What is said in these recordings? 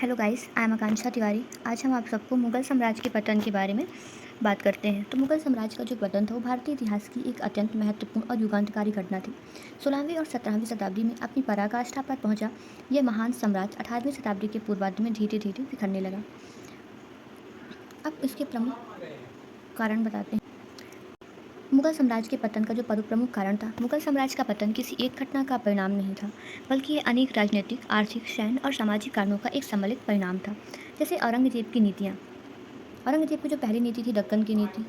Hello guys, I am आकांक्षा तिवारी। आज हम आप सबको मुगल साम्राज्य के पतन के बारे में बात करते हैं। तो मुगल साम्राज्य का जो पतन था वो भारतीय इतिहास की एक अत्यंत महत्वपूर्ण और युगांतकारी घटना थी। 16वीं और 17वीं शताब्दी में अपनी पराकाष्ठा पर पहुंचा यह महान साम्राज्य 18वीं शताब्दी के पूर्वार्ध में धीरे धीरे बिखरने लगा। अब इसके प्रमुख कारण बताते हैं। मुगल साम्राज्य के पतन का जो प्रमुख कारण था, मुगल साम्राज्य का पतन किसी एक घटना का परिणाम नहीं था, बल्कि ये अनेक राजनीतिक, आर्थिक, सैन्य और सामाजिक कारणों का एक सम्मिलित परिणाम था। जैसे औरंगजेब की नीतियाँ। औरंगजेब की जो पहली नीति थी दक्कन की नीति।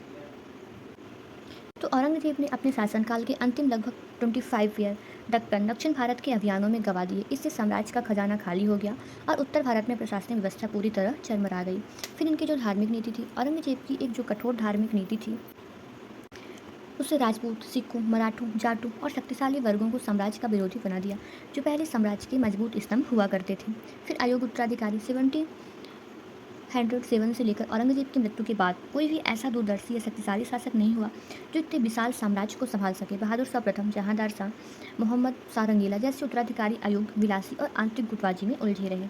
तो औरंगजेब ने अपने शासनकाल के अंतिम लगभग 25 ईयर दक्षिण भारत के अभियानों में गवा दिए। इससे साम्राज्य का खजाना खाली हो गया और उत्तर भारत में प्रशासनिक व्यवस्था पूरी तरह चरमरा गई। फिर इनकी जो धार्मिक नीति थी, औरंगजेब की एक जो कठोर धार्मिक नीति थी, उससे राजपूत, सिखों, मराठों, जाटों और शक्तिशाली वर्गों को साम्राज्य का विरोधी बना दिया, जो पहले साम्राज्य के मजबूत स्तंभ हुआ करते थे। फिर अयोग्य उत्तराधिकारी 1707 से लेकर औरंगजेब की मृत्यु के बाद कोई भी ऐसा दूरदर्शी या शक्तिशाली शासक नहीं हुआ जो इतने विशाल साम्राज्य को संभाल सके। बहादुर शाह प्रथम, जहांदार शाह, मोहम्मद शाह रंगीला जैसे उत्तराधिकारी अयोग्य, विलासी और आंतरिक गुटबाजी में उलझे रहे।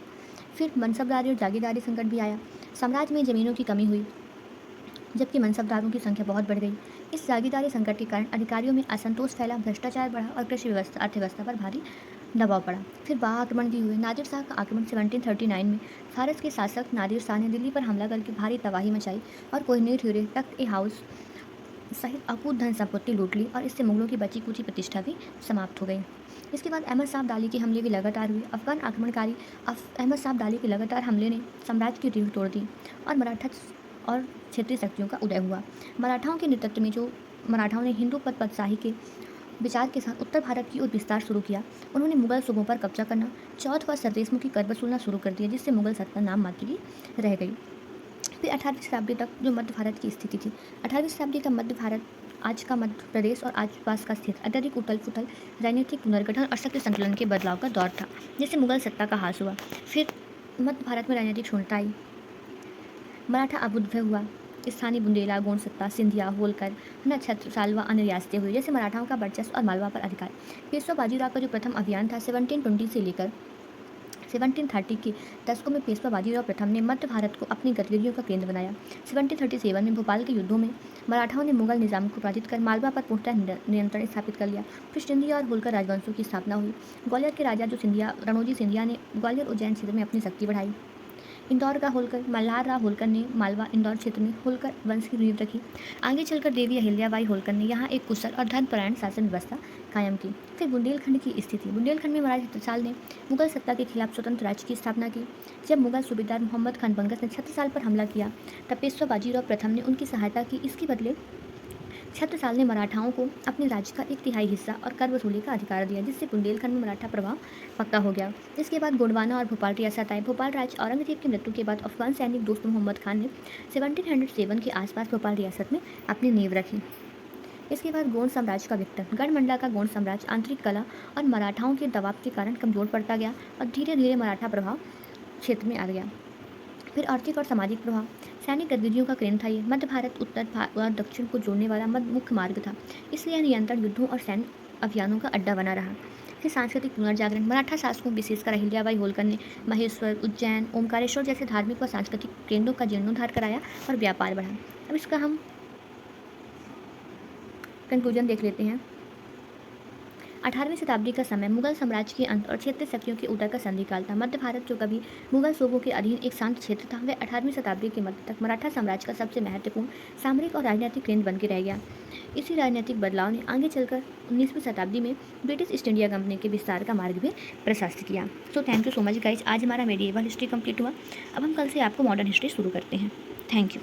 फिर मनसबदारी और जागीरदारी संकट भी आया। साम्राज्य में जमीनों की कमी हुई, जबकि मनसबदारों की संख्या बहुत बढ़ गई। इस जागीरदारी संकट के कारण अधिकारियों में असंतोष फैला, भ्रष्टाचार बढ़ा और कृषि व्यवस्था अर्थव्यवस्था पर भारी दबाव पड़ा। फिर बाह आक्रमण भी हुए। नादिर शाह का आक्रमण 1739 में फारस के शासक नादिर शाह ने दिल्ली पर हमला करके भारी तबाही मचाई और कोहिनूर हीरे, तख्त ए हाउस सहित अकूत धन संपत्ति लूट ली और इससे मुगलों की बची कुची प्रतिष्ठा भी समाप्त हो गई। इसके बाद अहमद शाह अब्दाली के हमले भी लगातार हुए। अफगान आक्रमणकारी अहमद शाह अब्दाली के लगातार हमले ने साम्राज्य की रीढ़ तोड़ दी और मराठा और क्षेत्रीय शक्तियों का उदय हुआ। मराठाओं के नेतृत्व में जो मराठाओं ने हिंदू पदशाही के विचार के साथ उत्तर भारत की ओर विस्तार शुरू किया। उन्होंने मुगल सूबों पर कब्जा करना, चौथ व सरदेशमुखी कर वसूलना शुरू कर दिया, जिससे मुगल सत्ता नाम मात्र की रह गई। फिर 18वीं शताब्दी तक जो मध्य भारत की स्थिति थी, 18वीं शताब्दी का मध्य भारत, आज का मध्य प्रदेश और आसपास का क्षेत्र अत्यधिक उथल पुथल, राजनीतिक पुनर्गठन और शक्ति संतुलन के बदलाव का दौर था, जिससे मुगल सत्ता का ह्रास हुआ। फिर मध्य भारत में राजनीतिक शून्यता आई, मराठा अभ्युदय हुआ, स्थानीय बुंदेला, गोंड सत्ता, सिंधिया, होलकर, छत्रसाल व अन्य रियासतें हुई, जैसे मराठाओं का वर्चस्व और मालवा पर अधिकार। पेशवा बाजीराव का जो प्रथम अभियान था 1720 से लेकर 1730 के दशकों में पेशवा बाजीराव प्रथम ने मध्य भारत को अपनी गतिविधियों का केंद्र बनाया। 1737 में भोपाल के युद्धों में मराठाओं ने मुगल निजाम को पराजित कर मालवा पर पूर्णतः नियंत्रण स्थापित कर लिया। फिर सिंधिया और होलकर राजवंशों की स्थापना हुई। ग्वालियर के राजा जो सिंधिया, रणोजी सिंधिया ने ग्वालियर उज्जैन क्षेत्र में अपनी शक्ति बढ़ाई। इंदौर का होलकर, मल्हार राव होलकर ने मालवा इंदौर क्षेत्र में होलकर वंश की नींव रखी। आगे चलकर देवी अहिल्याबाई होलकर ने यहाँ एक कुशल और धर्मपरायण शासन व्यवस्था कायम की। फिर बुंदेलखंड की स्थिति। बुंदेलखंड में महाराजा छत्रसाल ने मुगल सत्ता के खिलाफ स्वतंत्र राज्य की स्थापना की। जब मुगल सूबेदार मोहम्मद खान बंगस ने छत्रसाल पर हमला किया, तब पेशवा बाजीराव प्रथम ने उनकी सहायता की। इसके बदले छत्रसाल ने मराठाओं को अपने राज्य का 1/3 हिस्सा और कर वसूली का अधिकार दिया, जिससे बुंदेलखंड में मराठा प्रभाव पक्का हो गया। इसके बाद गोंडवाना और भोपाल रियासत आए। भोपाल राज्य औरंगजेब की मृत्यु के बाद अफगान सैनिक दोस्त मोहम्मद खान ने 1707 के आसपास भोपाल रियासत में अपनी नींव रखी। इसके बाद गोंड साम्राज्य का विघटन। गढ़मंडला का गोंड साम्राज्य आंतरिक कला और मराठाओं के दबाव के कारण कमजोर पड़ता गया और धीरे धीरे मराठा प्रभाव क्षेत्र में आ गया। फिर आर्थिक और सामाजिक प्रभाव। सैनिक गतिविधियों का केंद्र था ये। मध्य भारत उत्तर और दक्षिण को जोड़ने वाला मुख्य मार्ग था, इसलिए यह नियंत्रण युद्धों और सैन्य अभियानों का अड्डा बना रहा। फिर सांस्कृतिक पुनर्जागरण। मराठा शासकों विशेषकर अहिल्याबाई होलकर ने महेश्वर, उज्जैन, ओमकारेश्वर जैसे धार्मिक व सांस्कृतिक केंद्रों का जीर्णोद्धार कराया और व्यापार बढ़ा। अब इसका हम कंक्लूजन देख लेते हैं। 18वीं शताब्दी का समय मुगल साम्राज्य के अंत और क्षेत्रीय शक्तियों के उदय का संधिकाल था। मध्य भारत, जो कभी मुगल सूबों के अधीन एक शांत क्षेत्र था, वह 18वीं शताब्दी के मध्य तक मराठा साम्राज्य का सबसे महत्वपूर्ण सामरिक और राजनीतिक केंद्र बन के रह गया। इसी राजनीतिक बदलाव ने आगे चलकर 19वीं शताब्दी में ब्रिटिश ईस्ट इंडिया कंपनी के विस्तार का मार्ग भी प्रशस्त किया। So thank you so much guys. आज हमारा मेडिएवल हिस्ट्री कंप्लीट हुआ। अब हम कल से आपको मॉडर्न हिस्ट्री शुरू करते हैं। Thank you.